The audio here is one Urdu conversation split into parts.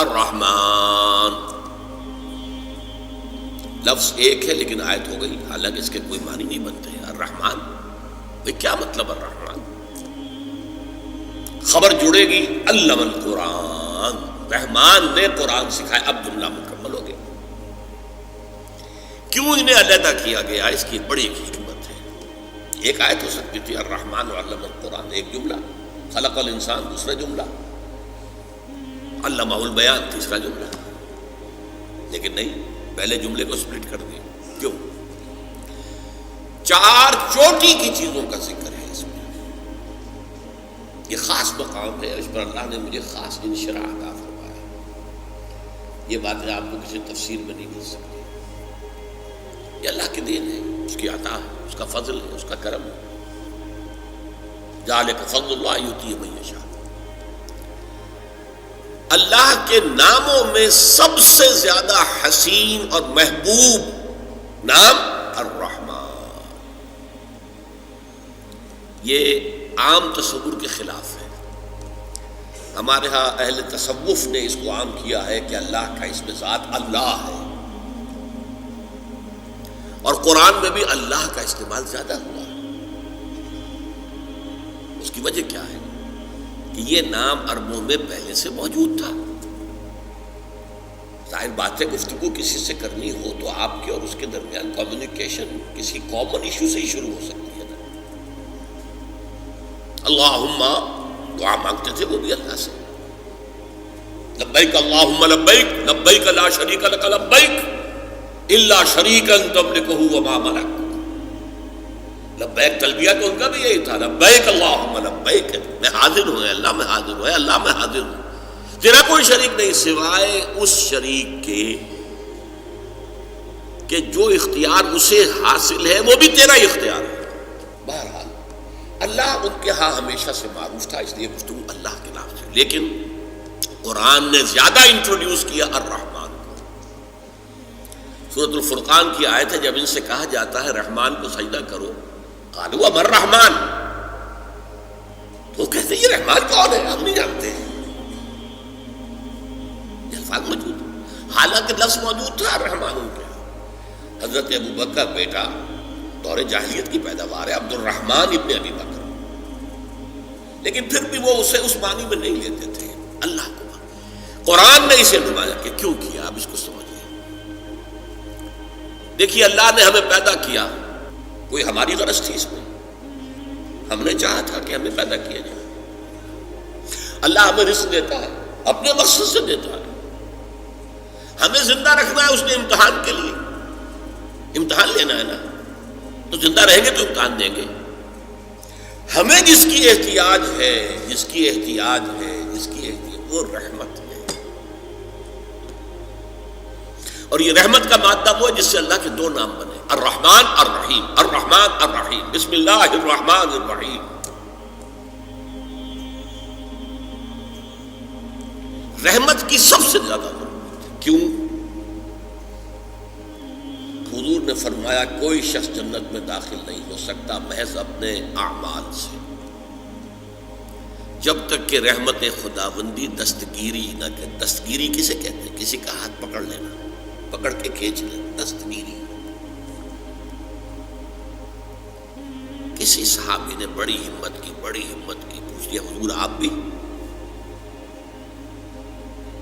الرحمن لفظ ایک ہے لیکن آیت ہو گئی، حالانکہ اس کے کوئی معنی نہیں بنتے ہیں۔ الرحمن بھئی کیا مطلب الرحمن؟ خبر جڑے گی علم القرآن، رحمان نے قرآن سکھایا، اب جملہ مکمل ہو گیا۔ کیوں انہیں علیحدہ کیا گیا؟ اس کی بڑی ایک حکمت ہے۔ ایک آیت ہو سکتی تھی الرحمن علم القرآن، ایک جملہ، خلق الانسان دوسرا جملہ، علمہ البیان تیسرا جملہ، لیکن نہیں، پہلے جملے کو سپلٹ کر دیا۔ کیوں؟ چار چوٹی کی چیزوں کا ذکر ہے اس میں، یہ خاص مقام ہے، اس پر اللہ نے مجھے خاص انشراح عطا فرمایا۔ یہ باتیں آپ کو کسی تفسیر میں نہیں مل سکتی، یہ اللہ کی دین ہے، اس کی عطا ہے، اس کا فضل ہے، اس کا کرم ہے۔ ذالک فضل اللہ یؤتیہ من یشاء۔ اللہ کے ناموں میں سب سے زیادہ حسین اور محبوب نام الرحمن، یہ عام تصور کے خلاف ہے۔ ہمارے ہاں اہل تصوف نے اس کو عام کیا ہے کہ اللہ کا اسم ذات اللہ ہے، اور قرآن میں بھی اللہ کا استعمال زیادہ ہوا ہے۔ اس کی وجہ کیا ہے؟ کہ یہ نام عربوں میں پہلے سے موجود تھا۔ ظاہر بات ہے گفتگو کسی سے کرنی ہو تو آپ کے اور اس کے درمیان کمیونیکیشن کسی کامن ایشو سے ہی شروع ہو سکتی ہے نا۔ اللہم دعا مانگتے تھے وہ بھی اللہ سے، لبیک اللہم لبیک لبیک لا شریک لک لبیک الا شریکا تملکہ وما ملک۔ لبیک تلبیہ تو ان کا بھی یہی تھا، لبیک اللہم لبیک، میں حاضر ہوں اللہ، میں حاضر ہوں اللہ، میں حاضر ہوں، تیرا کوئی شریک نہیں سوائے اس شریک کے کہ جو اختیار اسے حاصل ہے وہ بھی تیرا ہی اختیار ہے۔ بہرحال اللہ ان کے ہاں ہمیشہ سے معروف تھا، اس لیے گفتگو اللہ کے نام سے، لیکن قرآن نے زیادہ انٹروڈیوس کیا الرحمن کو۔ سورۃ الفرقان کی آیت ہے، جب ان سے کہا جاتا ہے رحمان کو سجدہ کرو، قالوا من الرحمن، تو کہتے ہیں یہ رحمان کون ہے، ہم نہیں جانتے ہیں، یہ الفاظ موجود، حالانکہ لفظ موجود تھا رحمان ان کے۔ حضرت ابو بکر بیٹا دور جاہلیت کی پیداوار ہے، عبد الرحمن ابن ابی بکر، لیکن پھر بھی وہ اسے اس معنی میں نہیں لیتے تھے، اللہ کو۔ قرآن نے اسے نمایا کہ کیوں کیا، اب اس کو سمجھیے۔ دیکھیے اللہ نے ہمیں پیدا کیا، کوئی ہماری غرض تھی اس میں، ہم نے چاہا تھا کہ ہمیں پیدا کیا جائے۔ اللہ ہمیں رزق دیتا ہے، اپنے مقصد سے دیتا ہے، ہمیں زندہ رکھنا ہے اس نے امتحان کے لیے، امتحان لینا ہے نا، تو زندہ رہیں گے تو امتحان دیں گے۔ ہمیں جس کی احتیاج ہے، جس کی احتیاج ہے، جس کی احتیاج، وہ رحمت ہے، اور یہ رحمت کا مادہ وہ ہے جس سے اللہ کے دو نام بنے، الرحمن الرحیم، الرحمن الرحیم، بسم اللہ الرحمن الرحیم۔ رحمت کی سب سے زیادہ ضرورت ہے، کیوں؟ حضور نے فرمایا کوئی شخص جنت میں داخل نہیں ہو سکتا محض اپنے اعمال سے، جب تک کہ رحمت خداوندی دستگیری نہ کرے۔ دستگیری کسے کہتے ہیں؟ کسی کا ہاتھ پکڑ لینا، پکڑ کے کھینچ لینا، دستگیری۔ کسی صحابی نے بڑی ہمت کی، پوچھ لیا حضور آپ بھی؟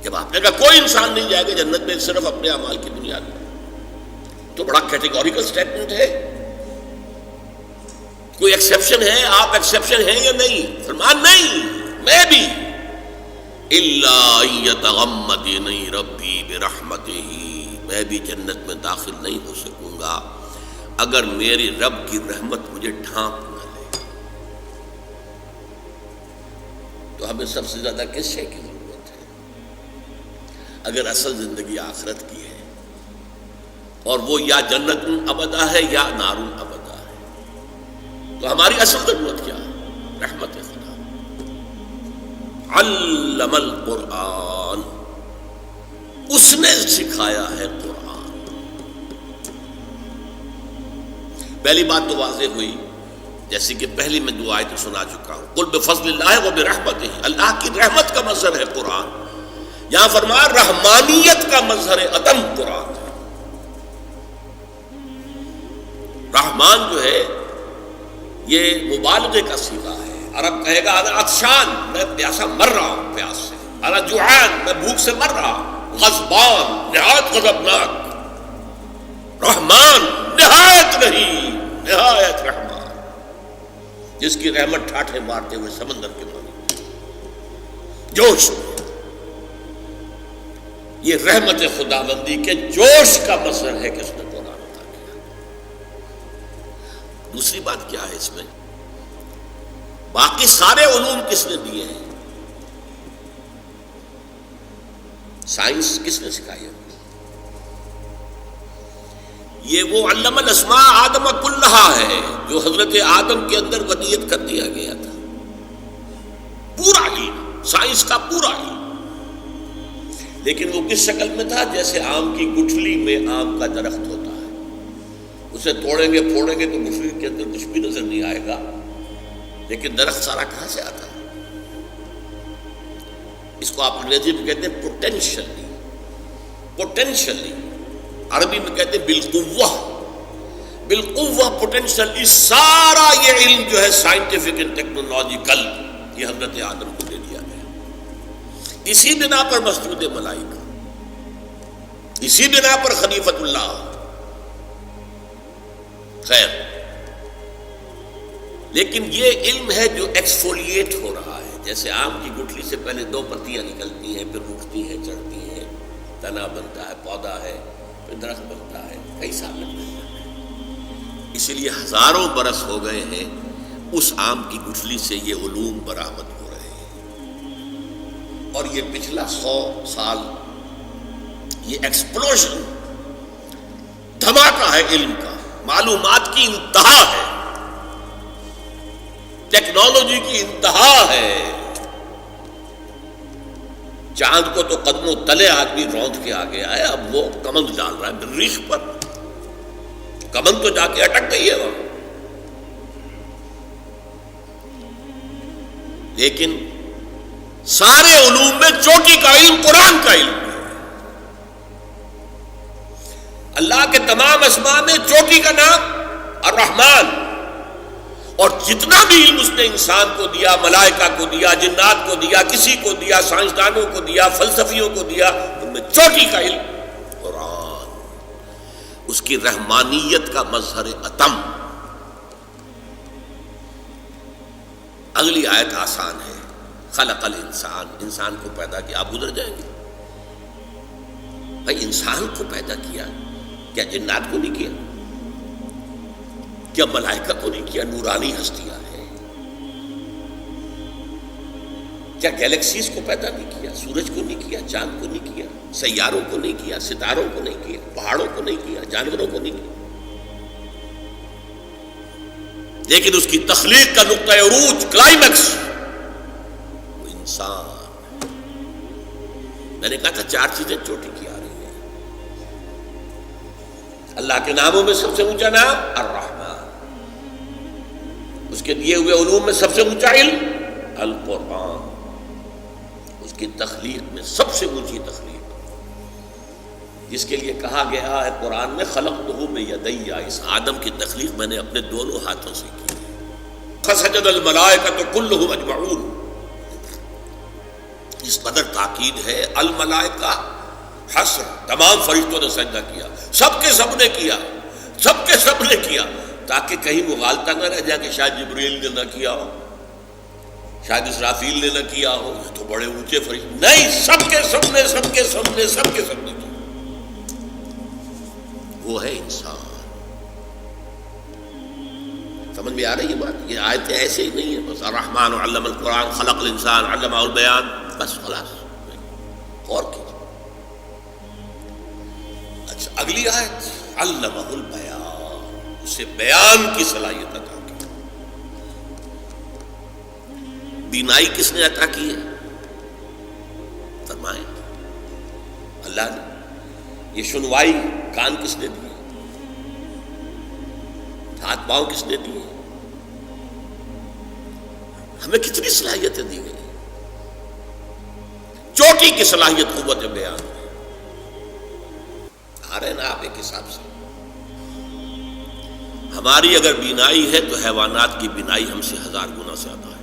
جب آپ نے کہا کوئی انسان نہیں جائے گا جنت میں صرف اپنے اعمال کی بنیاد پر، تو بڑا کیٹیگوریکل سٹیٹمنٹ ہے، کوئی ایکسیپشن ہے؟ آپ ایکسیپشن ہیں یا نہیں؟ فرمان نہیں، میں بھی، الا ان یتغمدنی ربی برحمتہ، میں بھی جنت میں داخل نہیں ہو سکوں گا اگر میری رب کی رحمت مجھے ڈھانپ نہ لے۔ تو ہمیں سب سے زیادہ کس شے کی ضرورت ہے؟ اگر اصل زندگی آخرت کی ہے، اور وہ یا جنت ابدا ہے یا نار ابدا ہے، تو ہماری اصل ضرورت کیا ہے؟ رحمت خدا۔ علم القرآن، اس نے سکھایا ہے قرآن۔ پہلی بات تو واضح ہوئی، جیسے کہ پہلی میں دو آیتیں سنا چکا ہوں، قل بفضل اللہ و برحمتہ، اللہ کی رحمت کا مظہر ہے قرآن، یہاں فرمایا رحمانیت کا مظہر عدم قرآن ہے. رحمان جو ہے یہ مبالغے کا صیغہ ہے. عرب کہے گا انا عطشان، میں پیاسا مر رہا ہوں پیاس سے. انا جوعان، میں بھوک سے مر رہا ہوں. غضبان، نہایت غضبناک. رحمان، نہایت نہیں، نہایت رحمان، جس کی رحمت ٹھاٹھے مارتے ہوئے سمندر کے پانی جوش. یہ رحمت خداوندی کے جوش کا مظہر ہے کہ اس نے قرآن عطا کیا. دوسری بات کیا ہے اس میں؟ باقی سارے علوم کس نے دیے ہیں؟ سائنس کس نے سکھائی ہے؟ یہ وہ علم الاسماء آدم کلھا ہے جو حضرت آدم کے اندر ودیت کر دیا گیا تھا. پورا علم، سائنس کا پورا علم. لیکن وہ کس شکل میں تھا؟ جیسے آم کی گٹھلی میں آم کا درخت ہوتا ہے. اسے توڑیں گے پھوڑیں گے تو گٹھلی کے اندر کچھ بھی نظر نہیں آئے گا، لیکن درخت سارا کہاں سے آتا ہے؟ اس کو آپ انگریزی میں کہتے ہیں پوٹینشلی. پوٹینشلی عربی میں کہتے ہیں بالقوہ. بالقوہ پوٹینشلی سارا یہ علم جو ہے سائنٹیفک اینڈ ٹیکنالوجیکل یہ حضرت آدم کو دے دیا گیا. اسی بنا پر مسجود ملائکہ، اسی بنا پر خلیفۃ اللہ. خیر، لیکن یہ علم ہے جو ایکسفولیٹ ہو رہا ہے. جیسے آم کی گٹھلی سے پہلے 2 پتیاں نکلتی ہیں، پھر اٹھتی ہیں، چڑھتی ہیں، تنا بنتا ہے، پودا ہے، پھر درخت بنتا ہے. کئی سال لگتے ہیں. اسی لیے ہزاروں برس ہو گئے ہیں اس آم کی گٹھلی سے یہ علوم برآمد ہو رہے ہیں. اور یہ پچھلا 100 سال یہ ایکسپلوژن، دھماکہ ہے علم کا. معلومات کی انتہا ہے، ٹیکنالوجی کی انتہا ہے. چاند کو تو قدموں تلے آدمی روند کے آ گیا ہے، اب وہ کمند ڈال رہا ہے مریخ پر. کمند تو جا کے اٹک گئی ہے وہاں. لیکن سارے علوم میں چوٹی کا علم قرآن کا علم ہے. اللہ کے تمام اسماء میں چوٹی کا نام الرحمن. اور جتنا بھی علم اس نے انسان کو دیا، ملائکہ کو دیا، جنات کو دیا، کسی کو دیا، سائنسدانوں کو دیا، فلسفیوں کو دیا، ان میں چوٹی کا علم قرآن. اس کی رحمانیت کا مظہر عتم. اگلی آیت آسان ہے. خلق الانسان، انسان کو پیدا کیا. آپ گزر جائیں گے. بھائی انسان کو پیدا کیا، کیا جنات کو نہیں کیا؟ کیا ملائکہ کو نہیں کیا؟ نورانی ہستیاں ہیں. کیا گیلیکسیز کو پیدا نہیں کیا؟ سورج کو نہیں کیا؟ چاند کو نہیں کیا؟ سیاروں کو نہیں کیا؟ ستاروں کو نہیں کیا؟ پہاڑوں کو نہیں کیا؟ جانوروں کو نہیں کیا؟ لیکن اس کی تخلیق کا نقطہ عروج، کلائمیکس، وہ انسان. میں نے کہا تھا 4 چیزیں چوٹی کی آ رہی ہیں. اللہ کے ناموں میں سب سے اونچا نام الرحمن. اس کے دیے ہوئے علوم میں سب سے اونچا علم القرآن. اس کی تخلیق میں سب سے اونچی تخلیق، جس کے لیے کہا گیا ہے قرآن میں خلقتہ بیدی. اس آدم کی تخلیق میں نے اپنے دونوں ہاتھوں سے کی. فسجد الملائکۃ کلھم اجمعون. اس قدر تاکید ہے. الملائکہ حصر، تمام فرشتوں نے سجدہ کیا. سب کے سب نے کیا، سب کے سب نے کیا، تاکہ کہیں مغالطہ نہ رہ جائے کہ شاید جبریل نے نہ کیا ہو، شاید اسرافیل نے نہ کیا ہو، یہ تو بڑے اونچے فرشتے. نہیں، سب کے سب نے، سب کے سب نے، سب کے سب نے کیا. وہ ہے انسان. سمجھ میں آ رہی ہے بات؟ یہ آیتیں ایسے ہی نہیں ہیں بس الرحمن علم القرآن خلق الانسان علمہ البیان، بس خلاص. اور کیا؟ اچھا، اگلی آیت علمہ البیان، اسے بیان کی صلاحیت عطا کی. بینائی کس نے عطا کی ہے؟ فرمائیں اللہ نے. یہ سنوائی کان کس نے دیے؟ ہاتھ پاؤں کس نے دیے؟ ہمیں کتنی صلاحیتیں دی گئی. چوٹی چوٹی کی صلاحیت قوت بیان ہے. آ رہے نا آپ ایک حساب سے. ہماری اگر بینائی ہے تو حیوانات کی بینائی ہم سے 1000 گنا زیادہ ہے.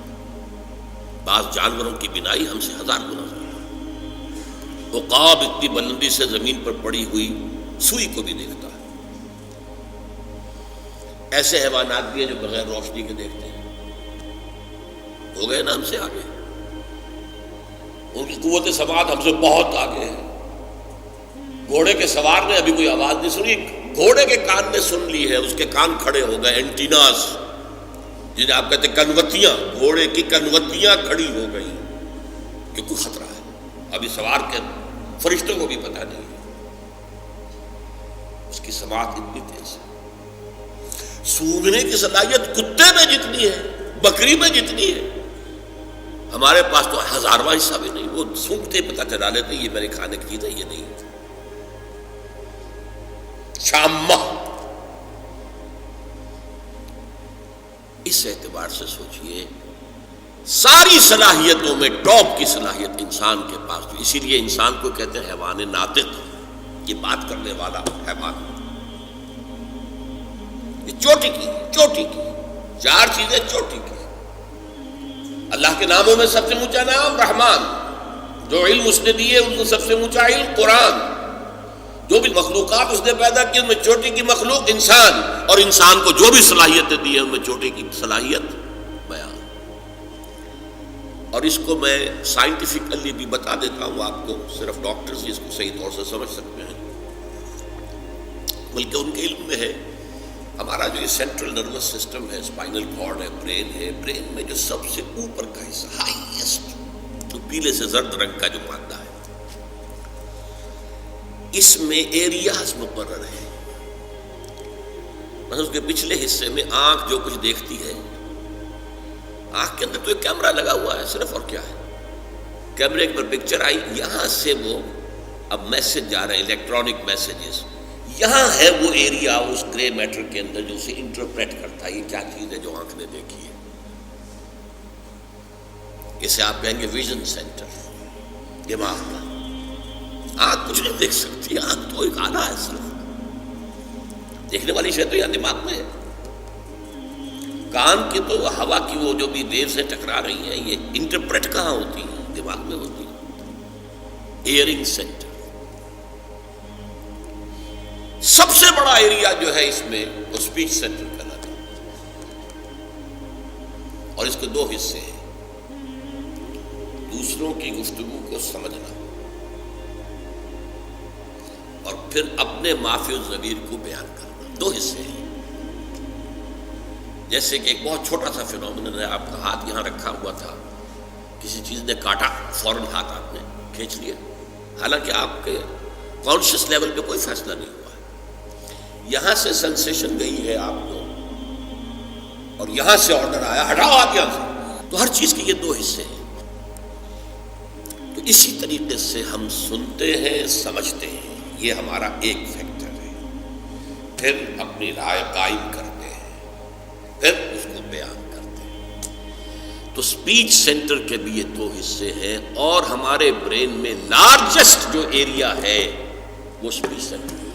بعض جانوروں کی بینائی ہم سے 1000 گنا زیادہ ہے. عقاب اتنی بلندی سے زمین پر پڑی ہوئی سوئی کو بھی دیکھتا ہے. ایسے حیوانات بھی ہیں جو بغیر روشنی کے دیکھتے ہیں. ہو گئے نا ہم سے آگے. ان کی قوت سماعت ہم سے بہت آگے ہے. گھوڑے کے سوار نے ابھی کوئی آواز نہیں سنی، گھوڑے کے کان نے سن لی ہے، اس کے کان کھڑے ہو گئے. اینٹیناز جنہیں آپ کہتے ہیں کنوتیاں، گھوڑے کی کنوتیاں کھڑی ہو گئی کہ کوئی خطرہ ہے. ابھی سوار کے فرشتوں کو بھی پتہ نہیں ہے. اس کی سماعت اتنی تیز ہے. سونگنے کی صلاحیت کتے میں جتنی ہے، بکری میں جتنی ہے، ہمارے پاس تو 1000واں حصہ بھی نہیں. وہ سونگتے پتہ چلا لیتے یہ میرے کھانے کی چیز ہے، یہ نہیں ہے. شامہ. اس اعتبار سے سوچئے ساری صلاحیتوں میں ٹاپ کی صلاحیت انسان کے پاس. اسی لیے انسان کو کہتے ہیں حیوان ناطق، یہ بات کرنے والا حیوان. یہ چوٹی کی 4 چیزیں چوٹی کی. اللہ کے ناموں میں سب سے اونچا نام رحمان. جو علم اس نے دیے ان کو سب سے اونچا علم قرآن. جو بھی مخلوقات اس نے پیدا کی ان میں چوٹی کی مخلوق انسان، اور انسان کو جو بھی صلاحیتیں دی ہیں ان میں چوٹی کی صلاحیت بیان. اور اس کو میں سائنٹیفکلی بھی بتا دیتا ہوں آپ کو، صرف ڈاکٹرز اس کو صحیح طور سے سمجھ سکتے ہیں، بلکہ ان کے علم میں ہے. ہمارا جو یہ سینٹرل نروس سسٹم ہے، اسپائنل کارڈ ہے، برین ہے، برین میں جو سب سے اوپر کا حصہ ہائیسٹ، جو پیلے سے زرد رنگ کا جو مادہ ہے، اس میں ایریاز مقرر ہیں. مثلا اس کے پچھلے حصے میں آنکھ جو کچھ دیکھتی ہے، آنکھ کے اندر تو ایک کیمرہ لگا ہوا ہے صرف، اور کیا ہے، کیمرے پر پکچر آئی، یہاں سے وہ اب میسج جا رہے ہیں، الیکٹرانک میسیجز. یہاں ہے وہ ایریا اس گرے میٹر کے اندر جو اسے انٹرپریٹ کرتا ہے یہ کیا چیز ہے جو آنکھ نے دیکھی ہے. اسے آپ کہیں گے ویژن سینٹر، دماغ کا. آنکھ کچھ نہیں دیکھ سکتی، آنکھ تو ایک آلہ ہے صرف. دیکھنے والی شے تو یہاں دماغ میں ہے. کان کی تو ہوا کی وہ جو بھی ویو سے ٹکرا رہی ہیں یہ انٹرپریٹ کہاں ہوتی ہے؟ دماغ میں ہوتی ہے. ایئرنگ سینٹر سب سے بڑا ایریا جو ہے اس میں وہ اسپیچ سینٹر کہلاتا ہے. اور اس کے 2 حصے ہیں، دوسروں کی گفتگو کو سمجھنا اور پھر اپنے مافی الضمیر کو بیان کرنا. 2 حصے ہیں. جیسے کہ ایک بہت چھوٹا سا فینومینن ہے، آپ کا ہاتھ یہاں رکھا ہوا تھا، کسی چیز نے کاٹا، فوراً ہاتھ آپ نے کھینچ لیا، حالانکہ آپ کے کانشیس لیول پہ کوئی فیصلہ نہیں ہوا ہے. یہاں سے سینسیشن گئی ہے آپ کو، اور یہاں سے آرڈر آیا ہٹاؤ آپ یہاں سے. تو ہر چیز کے یہ 2 حصے ہیں. تو اسی طریقے سے ہم سنتے ہیں، سمجھتے ہیں، یہ ہمارا ایک فیکٹر ہے. پھر اپنی رائے قائم کرتے ہیں، پھر اس کو بیان کرتے ہیں. تو اسپیچ سینٹر کے بھی یہ 2 حصے ہیں، اور ہمارے برین میں لارجسٹ جو ایریا ہے وہ اسپیچ سینٹر ہے.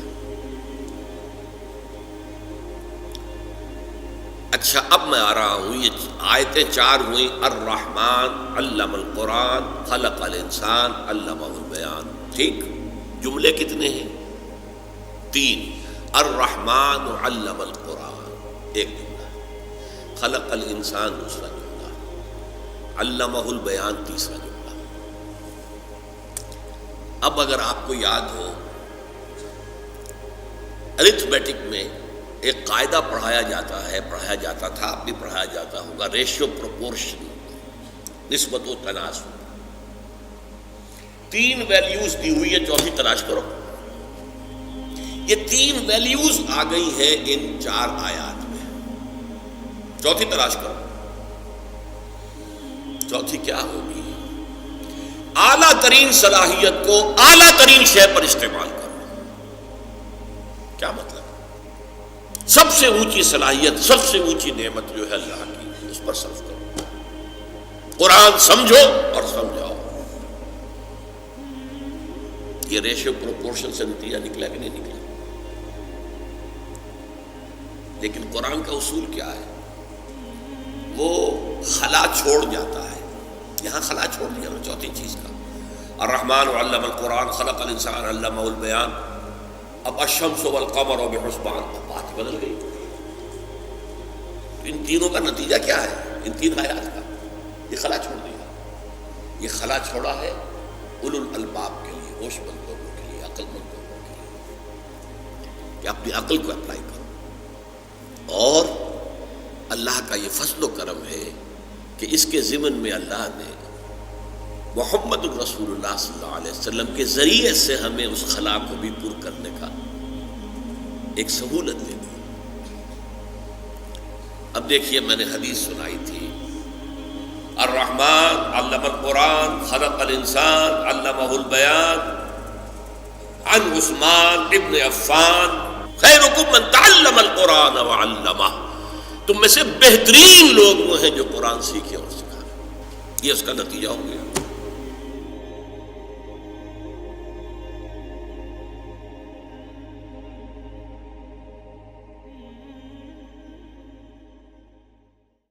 اچھا اب میں آ رہا ہوں، یہ آیتیں 4 ہوئیں. الرحمن علم القرآن خلق الانسان علمہ البیان. ٹھیک، جملے کتنے ہیں؟ 3. الرحمن علم القرآن ایک جملہ، خلق الانسان دوسرا جملہ، علمہ البیان تیسرا جملہ. اب اگر آپ کو یاد ہو ارتھمیٹک میں ایک قاعدہ پڑھایا جاتا تھا، اب بھی پڑھایا جاتا ہوگا، ریشیو پروپورشن، نسبت و تناسب. 3 ویلیوز دی ہوئی ہے، 4تھی تلاش کرو. یہ 3 ویلیوز آ گئی ہیں ان 4 آیات میں. 4تھی تلاش کرو. 4تھی کیا ہوگی؟ اعلیٰ ترین صلاحیت کو اعلیٰ ترین شے پر استعمال کرو. کیا مطلب؟ سب سے اونچی صلاحیت، سب سے اونچی نعمت جو ہے اللہ کی، اس پر صرف کرو. قرآن سمجھو اور سمجھاؤ. یہ ریشو پروپورشن سے نتیجہ نکلا کہ نہیں نکلا؟ لیکن قرآن کا اصول کیا ہے؟ وہ خلا چھوڑ جاتا ہے. یہاں خلا چھوڑ دیا نا چوتھی چیز کا. الرحمن علم القرآن خلق الانسان علمہ البیان. اب الشمس والقمر بحسبان، بات بدل گئی. ان تینوں کا نتیجہ کیا ہے؟ ان تین آیات کا یہ خلا چھوڑ دیا. یہ خلا چھوڑا ہے اولو الالباب کے لیے، ہوش مند لوگوں کے لیے، عقل مند لوگوں کے لیے، کہ اپنی عقل کو اپلائی کرو. اور اللہ کا یہ فضل و کرم ہے کہ اس کے ضمن میں اللہ نے محمد الرسول اللہ صلی اللہ علیہ وسلم کے ذریعے سے ہمیں اس خلا کو بھی پر کرنے کا ایک سہولت دے دی. اب دیکھیے، میں نے حدیث سنائی تھی، الرحمن علم القرآن خلق الانسان علمہ البیان، عن عثمان ابن عفان خیرکم من تعلم القرآن وعلمہ. تم میں سے بہترین لوگ وہ ہیں جو قرآن سیکھے اور سکھائے. یہ اس کا نتیجہ ہو گیا.